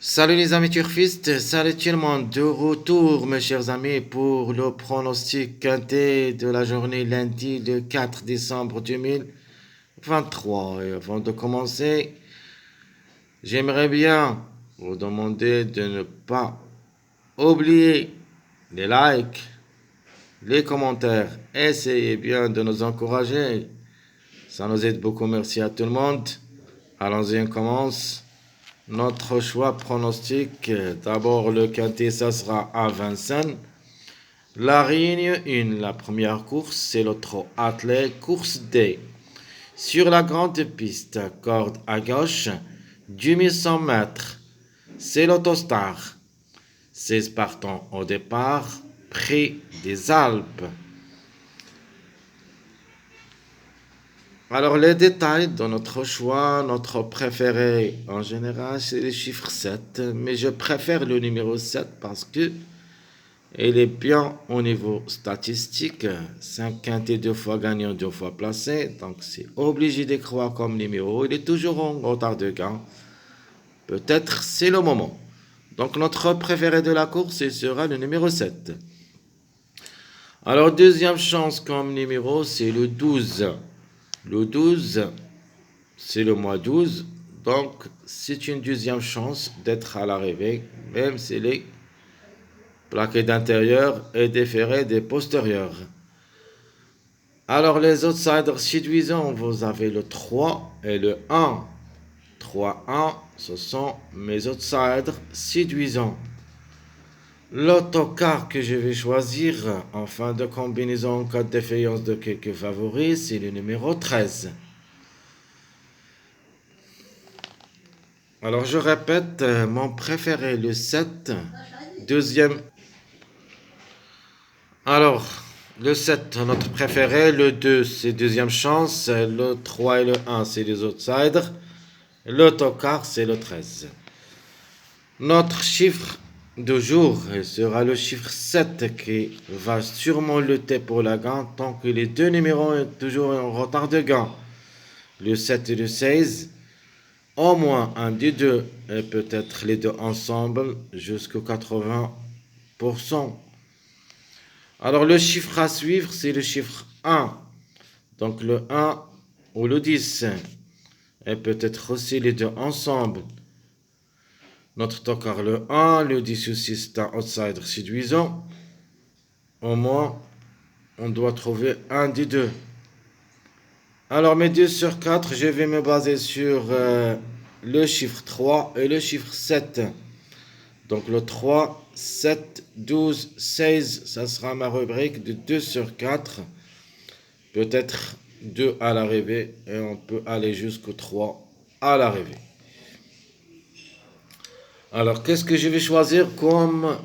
Salut les amis turfistes, salut tout le monde, de retour mes chers amis pour le pronostic quintet de la journée lundi le 4 décembre 2023. Et avant de commencer, j'aimerais bien vous demander de ne pas oublier les likes, les commentaires. Essayez bien de nous encourager, ça nous aide beaucoup, merci à tout le monde. Allons-y, on commence. Notre choix pronostic, d'abord le quintet, ça sera à Vincennes. La ligne 1, la première course, c'est le trot attelé, course D. Sur la grande piste, corde à gauche, du 1100 mètres, c'est l'autostar. 16 partants au départ, prix des Alpes. Alors, les détails de notre choix, notre préféré en général, c'est le chiffre 7. Mais je préfère le numéro 7 parce que il est bien au niveau statistique. 5 quintés, 2 fois gagnant, 2 fois placé. Donc, c'est obligé de croire comme numéro. Il est toujours en retard de gain. Peut-être c'est le moment. Donc, notre préféré de la course, ce sera le numéro 7. Alors, deuxième chance comme numéro, c'est le 12. Le 12, c'est le mois 12, donc c'est une deuxième chance d'être à l'arrivée, même s'il est plaqué d'intérieur et déféré des postérieurs. Alors les outsiders séduisants, vous avez le 3 et le 1. 3-1, ce sont mes outsiders séduisants. L'autocar que je vais choisir en fin de combinaison en cas de défaillance de quelques favoris, c'est le numéro 13. Alors je répète, mon préféré le 7, deuxième. Alors le 7, notre préféré, le 2 c'est deuxième chance, le 3 et le 1 c'est les outsiders, l'autocar c'est le 13. Notre chiffre de jour sera le chiffre 7 qui va sûrement lutter pour la gain tant que les deux numéros sont toujours en retard de gain. Le 7 et le 16. Au moins un des deux, et peut-être les deux ensemble, jusqu'au 80%. Alors le chiffre à suivre, c'est le chiffre 1. Donc le 1 ou le 10. Et peut-être aussi les deux ensemble. Notre tocard le 1, le 10 aussi c'est un outsider séduisant. Au moins, on doit trouver un des deux. Alors mes 2 sur 4, je vais me baser sur le chiffre 3 et le chiffre 7. Donc le 3, 7, 12, 16, ça sera ma rubrique de 2 sur 4. Peut-être 2 à l'arrivée et on peut aller jusqu'au 3 à l'arrivée. Alors qu'est-ce que je vais choisir comme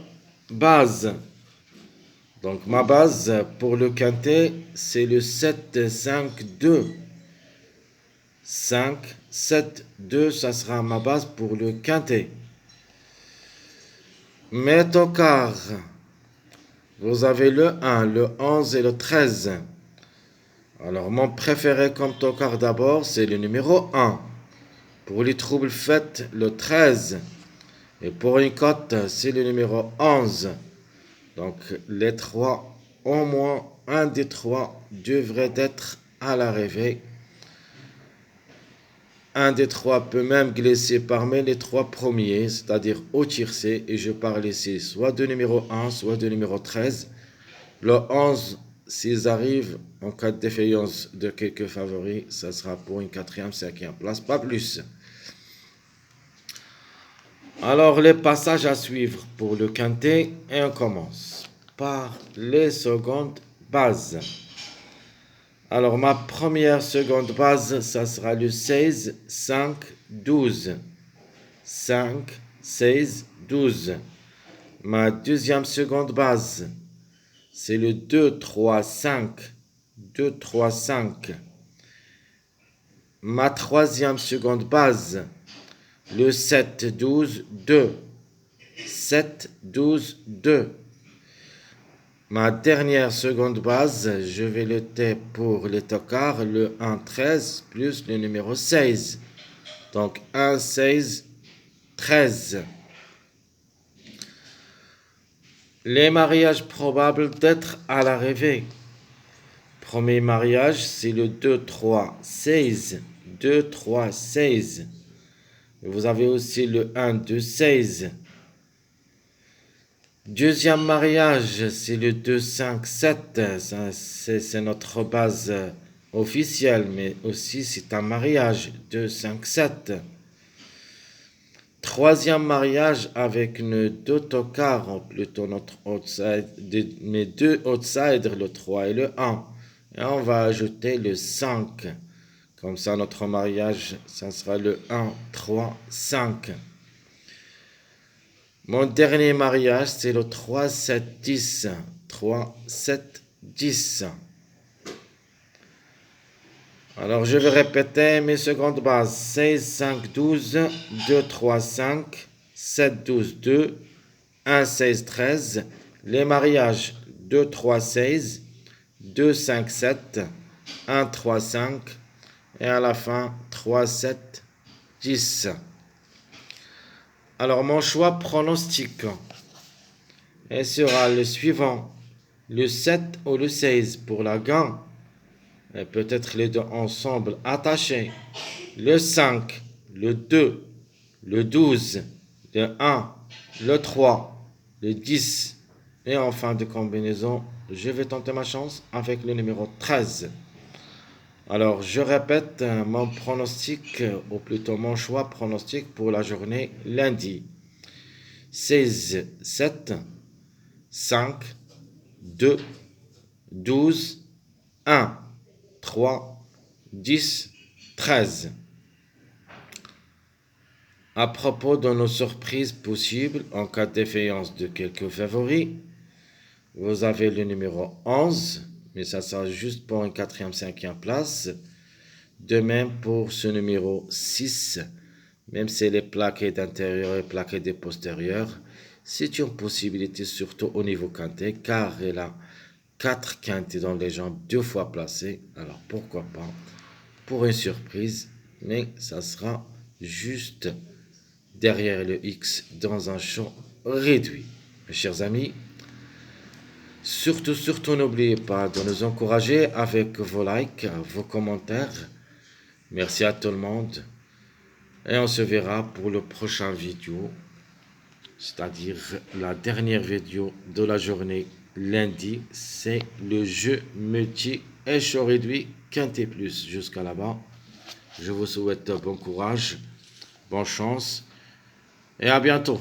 base? Donc ma base pour le quintet, c'est le 7, 5, 2. 5, 7, 2, ça sera ma base pour le quintet. Mes tocards, vous avez le 1, le 11 et le 13. Alors, mon préféré comme tocard d'abord, c'est le numéro 1. Pour les troubles faits, le 13. Et pour une cote, c'est le numéro 11. Donc, les trois, au moins un des trois, devrait être à l'arrivée. Un des trois peut même glisser parmi les trois premiers, c'est-à-dire au tiercé. Et je parle ici soit de numéro 1, soit de numéro 13. Le 11, s'ils arrivent en cas de défaillance de quelques favoris, ça sera pour une quatrième, cinquième place, pas plus. Alors, les passages à suivre pour le quintet, et on commence par les secondes bases. Alors, ma première seconde base, ça sera le 16, 5, 12. 5, 16, 12. Ma deuxième seconde base, c'est le 2, 3, 5. 2, 3, 5. Ma troisième seconde base, le 7, 12, 2. 7, 12, 2. Ma dernière seconde base, je vais lutter pour les tocards, le 1, 13 plus le numéro 16. Donc 1, 16, 13. Les mariages probables d'être à l'arrivée. Premier mariage, c'est le 2, 3, 16. 2, 3, 16. Vous avez aussi le 1, 2, 16. Deuxième mariage, c'est le 2, 5, 7. C'est notre base officielle, mais aussi c'est un mariage. 2, 5, 7. Troisième mariage avec nos deux tocards, plutôt notre outside, mes deux outsiders, le 3 et le 1. Et on va ajouter le 5. Comme ça, notre mariage, ça sera le 1, 3, 5. Mon dernier mariage, c'est le 3, 7, 10. 3, 7, 10. Alors, je vais répéter mes secondes bases. 16, 5, 12, 2, 3, 5, 7, 12, 2, 1, 16, 13. Les mariages, 2, 3, 16, 2, 5, 7, 1, 3, 5. Et à la fin, 3, 7, 10. Alors, mon choix pronostique sera le suivant. Le 7 ou le 16 pour la gagne. Et peut-être les deux ensemble attachés. Le 5, le 2, le 12, le 1, le 3, le 10. Et en fin de combinaison, je vais tenter ma chance avec le numéro 13. Alors, je répète mon pronostic, ou plutôt mon choix pronostic pour la journée lundi. 16, 7, 5, 2, 12, 1, 3, 10, 13. À propos de nos surprises possibles en cas de défaillance de quelques favoris, vous avez le numéro 11, mais ça sera juste pour une 4e, 5e place. De même pour ce numéro 6, même si elle est plaquée d'intérieur et plaquée de postérieur, c'est une possibilité surtout au niveau quintet, car elle a 4 quintets dans les jambes 2 fois placées. Alors pourquoi pas pour une surprise, mais ça sera juste derrière le X dans un champ réduit. Mes chers amis, surtout n'oubliez pas de nous encourager avec vos likes, vos commentaires. Merci à tout le monde. Et on se verra pour le prochain vidéo, c'est-à-dire la dernière vidéo de la journée lundi. C'est le jeu multi écho réduit quintet plus jusqu'à là-bas. Je vous souhaite bon courage, bonne chance et à bientôt.